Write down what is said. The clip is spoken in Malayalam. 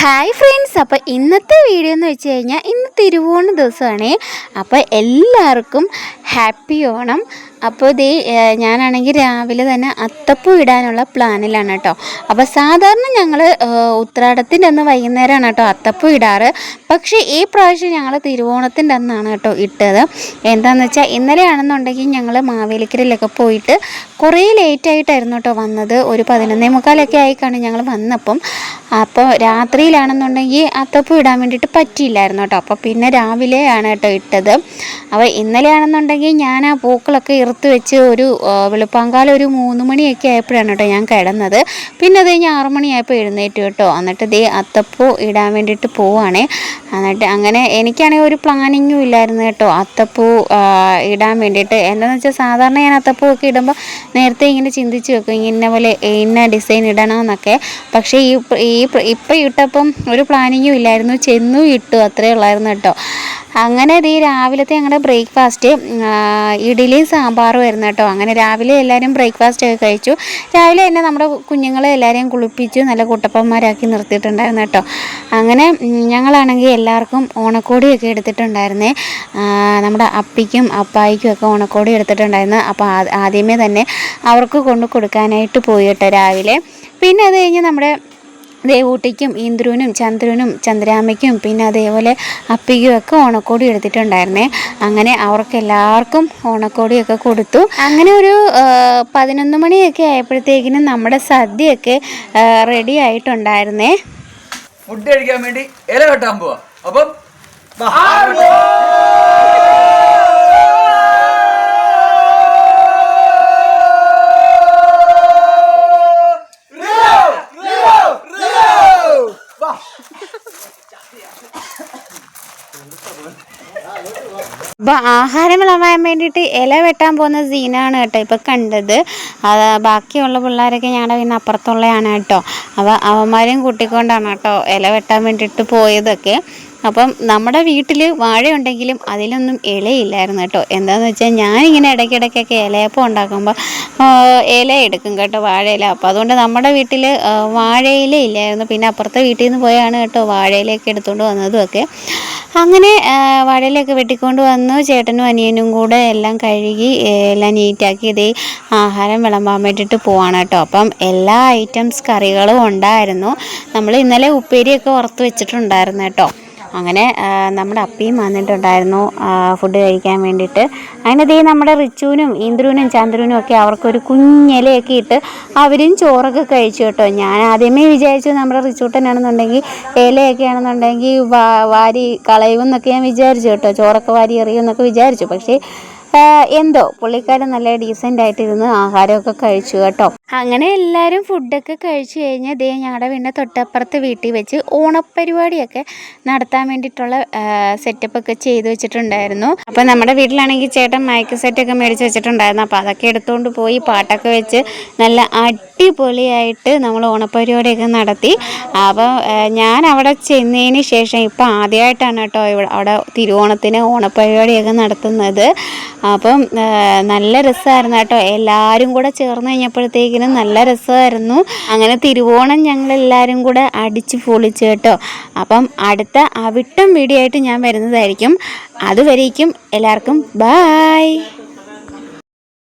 ഹായ് ഫ്രണ്ട്സ്, അപ്പോൾ ഇന്നത്തെ വീഡിയോ എന്ന് വെച്ച് കഴിഞ്ഞാൽ ഇന്ന് തിരുവോണ ദിവസമാണ്. അപ്പോൾ എല്ലാവർക്കും ഹാപ്പി ഓണം. അപ്പോൾ ഞാനാണെങ്കിൽ രാവിലെ തന്നെ അത്തപ്പൂ ഇടാനുള്ള പ്ലാനിലാണ് കേട്ടോ. അപ്പോൾ സാധാരണ ഞങ്ങൾ ഉത്രാടത്തിൻ്റെ അന്ന് വൈകുന്നേരമാണ് കേട്ടോ അത്തപ്പൂ ഇടാറ്. പക്ഷേ ഈ പ്രാവശ്യം ഞങ്ങൾ തിരുവോണത്തിൻ്റെ അന്നാണ് കേട്ടോ ഇട്ടത്. എന്താണെന്ന് വെച്ചാൽ ഇന്നലെയാണെന്നുണ്ടെങ്കിൽ ഞങ്ങൾ മാവേലിക്കരയിലൊക്കെ പോയിട്ട് കുറേ ലേറ്റായിട്ടായിരുന്നു കേട്ടോ വന്നത്. ഒരു 11:45 ആയിക്കാണ് ഞങ്ങൾ വന്നപ്പം. അപ്പോൾ രാത്രിയിലാണെന്നുണ്ടെങ്കിൽ അത്തപ്പൂ ഇടാൻ വേണ്ടിയിട്ട് പറ്റിയില്ലായിരുന്നു കേട്ടോ. അപ്പോൾ പിന്നെ രാവിലെയാണ് കേട്ടോ ഇട്ടത്. അപ്പോൾ ഇന്നലെയാണെന്നുണ്ടെങ്കിൽ ഞാൻ ആ പൂക്കളൊക്കെ ഇറുത്ത് വെച്ച് ഒരു വെളുപ്പാങ്കാലം ഒരു 3 മണിയൊക്കെ ആയപ്പോഴാണ് കേട്ടോ ഞാൻ കിടന്നത്. പിന്നെ അത് കഴിഞ്ഞ് 6 മണിയായപ്പോൾ എഴുന്നേറ്റ് കേട്ടോ. എന്നിട്ട് അത്തപ്പൂ ഇടാൻ വേണ്ടിയിട്ട് പോവുകയാണേ. എന്നിട്ട് അങ്ങനെ എനിക്കാണെങ്കിൽ ഒരു പ്ലാനിങ്ങും ഇല്ലായിരുന്നു കേട്ടോ അത്തപ്പൂ ഇടാൻ വേണ്ടിയിട്ട്. എന്താണെന്ന് വെച്ചാൽ സാധാരണ ഞാൻ അത്തപ്പൂ ഒക്കെ ഇടുമ്പോൾ നേരത്തെ ഇങ്ങനെ ചിന്തിച്ച് വെക്കും ഇന്ന പോലെ ഇന്ന ഡിസൈൻ ഇടണമെന്നൊക്കെ. പക്ഷേ ഇപ്പം ഇട്ടപ്പം ഒരു പ്ലാനിങ്ങും ഇല്ലായിരുന്നു, ചെന്നും ഇട്ടു, അത്രയേ ഉള്ളായിരുന്നു കേട്ടോ. അങ്ങനെ രാവിലത്തെ ഞങ്ങളുടെ ബ്രേക്ക്ഫാസ്റ്റ് ഇഡ്ഡലിയും സാമ്പാറും ആയിരുന്നു കേട്ടോ. അങ്ങനെ രാവിലെ എല്ലാവരും ബ്രേക്ക്ഫാസ്റ്റ് ഒക്കെ കഴിച്ചു. രാവിലെ തന്നെ നമ്മുടെ കുഞ്ഞുങ്ങളെ എല്ലാവരെയും കുളിപ്പിച്ചു നല്ല കുട്ടപ്പന്മാരാക്കി നിർത്തിയിട്ടുണ്ടായിരുന്നു കേട്ടോ. അങ്ങനെ ഞങ്ങളാണെങ്കിൽ എല്ലാവർക്കും ഓണക്കോടിയൊക്കെ എടുത്തിട്ടുണ്ടായിരുന്നേ. നമ്മുടെ അപ്പിക്കും അപ്പായിക്കും ഒക്കെ ഓണക്കോടി എടുത്തിട്ടുണ്ടായിരുന്നു. അപ്പോൾ ആദ്യമേ തന്നെ അവർക്ക് കൊണ്ട് കൊടുക്കാനായിട്ട് പോയി കേട്ടോ രാവിലെ. പിന്നെ അത് കഴിഞ്ഞ് നമ്മുടെ ദേവൂട്ടിക്കും ഇന്ദ്രുവിനും ചന്ദ്രനും ചന്ദ്രാമ്മയ്ക്കും പിന്നെ അതേപോലെ അപ്പിക്കും ഒക്കെ ഓണക്കോടി എടുത്തിട്ടുണ്ടായിരുന്നേ. അങ്ങനെ അവർക്ക് എല്ലാവർക്കും ഓണക്കോടിയൊക്കെ കൊടുത്തു. അങ്ങനെ ഒരു 11 മണിയൊക്കെ ആയപ്പോഴത്തേക്കിനും നമ്മുടെ സദ്യയൊക്കെ റെഡി ആയിട്ടുണ്ടായിരുന്നേ. ഫുഡ് കഴിക്കാൻ വേണ്ടി ഇല വെട്ടാൻ പോവാ. അപ്പം അപ്പോൾ ആഹാരം വിളമ്പാൻ വേണ്ടിയിട്ട് ഇല വെട്ടാൻ പോകുന്ന സീനാണ് കേട്ടോ ഇപ്പോൾ കണ്ടത്. അത് ബാക്കിയുള്ള പിള്ളേരൊക്കെ ഞങ്ങളുടെ പിന്നെ അപ്പുറത്തുള്ളതാണ് കേട്ടോ. അപ്പോൾ അവന്മാരെയും കൂട്ടിക്കൊണ്ടാണ് കേട്ടോ ഇല വെട്ടാൻ വേണ്ടിയിട്ട് പോയതൊക്കെ. അപ്പം നമ്മുടെ വീട്ടിൽ വാഴയുണ്ടെങ്കിലും അതിലൊന്നും ഇലയില്ലായിരുന്നു കേട്ടോ. എന്താണെന്ന് വെച്ചാൽ ഞാനിങ്ങനെ ഇടയ്ക്കിടയ്ക്കൊക്കെ ഇലയപ്പം ഉണ്ടാക്കുമ്പോൾ ഇല എടുക്കും കേട്ടോ, വാഴയില. അപ്പോൾ അതുകൊണ്ട് നമ്മുടെ വീട്ടിൽ വാഴയില ഇല്ലായിരുന്നു. പിന്നെ അപ്പുറത്തെ വീട്ടിൽ നിന്ന് പോയാണ് കേട്ടോ വാഴയിലയൊക്കെ എടുത്തുകൊണ്ട് വന്നതുമൊക്കെ. അങ്ങനെ വാഴയിലൊക്കെ വെട്ടിക്കൊണ്ട് വന്നു. ചേട്ടനും അനിയനും കൂടെ എല്ലാം കഴുകി എല്ലാം നീറ്റാക്കി ആഹാരം വിളമ്പാൻ വേണ്ടിയിട്ട് പോവാണ് കേട്ടോ. അപ്പം എല്ലാ ഐറ്റംസ് കറികളും ഉണ്ടായിരുന്നു. നമ്മൾ ഇന്നലെ ഉപ്പേരിയൊക്കെ വറുത്ത് വെച്ചിട്ടുണ്ടായിരുന്നു കേട്ടോ. അങ്ങനെ നമ്മുടെ അപ്പിയും വന്നിട്ടുണ്ടായിരുന്നു ഫുഡ് കഴിക്കാൻ വേണ്ടിയിട്ട്. അങ്ങനെ നമ്മുടെ റിച്ചുവിനും ഇന്ദ്രുവിനും ചന്ദ്രനും ഒക്കെ അവർക്കൊരു കുഞ്ഞിലയൊക്കെ ഇട്ട് അവരും ചോറൊക്കെ കഴിച്ചു കേട്ടോ. ഞാൻ ആദ്യമേ വിചാരിച്ചു നമ്മുടെ റിച്ചൂട്ടനാണെന്നുണ്ടെങ്കിൽ ഇലയൊക്കെ ആണെന്നുണ്ടെങ്കിൽ വാരി കളയുമെന്നൊക്കെ ഞാൻ വിചാരിച്ചു കേട്ടോ, ചോറൊക്കെ വാരി എറിയുമെന്നൊക്കെ വിചാരിച്ചു. പക്ഷേ എന്തോ പുള്ളിക്കാരൻ നല്ല ഡീസൻ്റായിട്ടിരുന്ന് ആഹാരമൊക്കെ കഴിച്ചു കേട്ടോ. അങ്ങനെ എല്ലാവരും ഫുഡൊക്കെ കഴിച്ചു കഴിഞ്ഞ് ഞങ്ങളുടെ വീടിൻ്റെ തൊട്ടപ്പുറത്ത് വീട്ടിൽ വെച്ച് ഓണപ്പരിപാടിയൊക്കെ നടത്താൻ വേണ്ടിയിട്ടുള്ള സെറ്റപ്പൊക്കെ ചെയ്ത് വെച്ചിട്ടുണ്ടായിരുന്നു. അപ്പോൾ നമ്മുടെ വീട്ടിലാണെങ്കിൽ ചേട്ടൻ മൈക്ക് സെറ്റൊക്കെ മേടിച്ച് വെച്ചിട്ടുണ്ടായിരുന്നു. അപ്പോൾ അതൊക്കെ എടുത്തുകൊണ്ട് പോയി പാട്ടൊക്കെ വെച്ച് നല്ല അടിപൊളിയായിട്ട് നമ്മൾ ഓണപ്പരിപാടിയൊക്കെ നടത്തി. അപ്പോൾ ഞാൻ അവിടെ ചെന്നതിന് ശേഷം ഇപ്പം ആദ്യമായിട്ടാണ് കേട്ടോ അവിടെ തിരുവോണത്തിന് ഓണപ്പരിപാടിയൊക്കെ നടത്തുന്നത്. അപ്പം നല്ല രസമായിരുന്നു കേട്ടോ. എല്ലാവരും കൂടെ ചേർന്ന് കഴിഞ്ഞപ്പോഴത്തേക്കിനും നല്ല രസമായിരുന്നു. അങ്ങനെ തിരുവോണം ഞങ്ങളെല്ലാവരും കൂടെ അടിച്ച് പൊളിച്ചു കേട്ടോ. അപ്പം അടുത്ത അവിട്ടം വീഡിയോ ആയിട്ട് ഞാൻ വരുന്നതായിരിക്കും. അതുവരേക്കും എല്ലാവർക്കും ബായ്.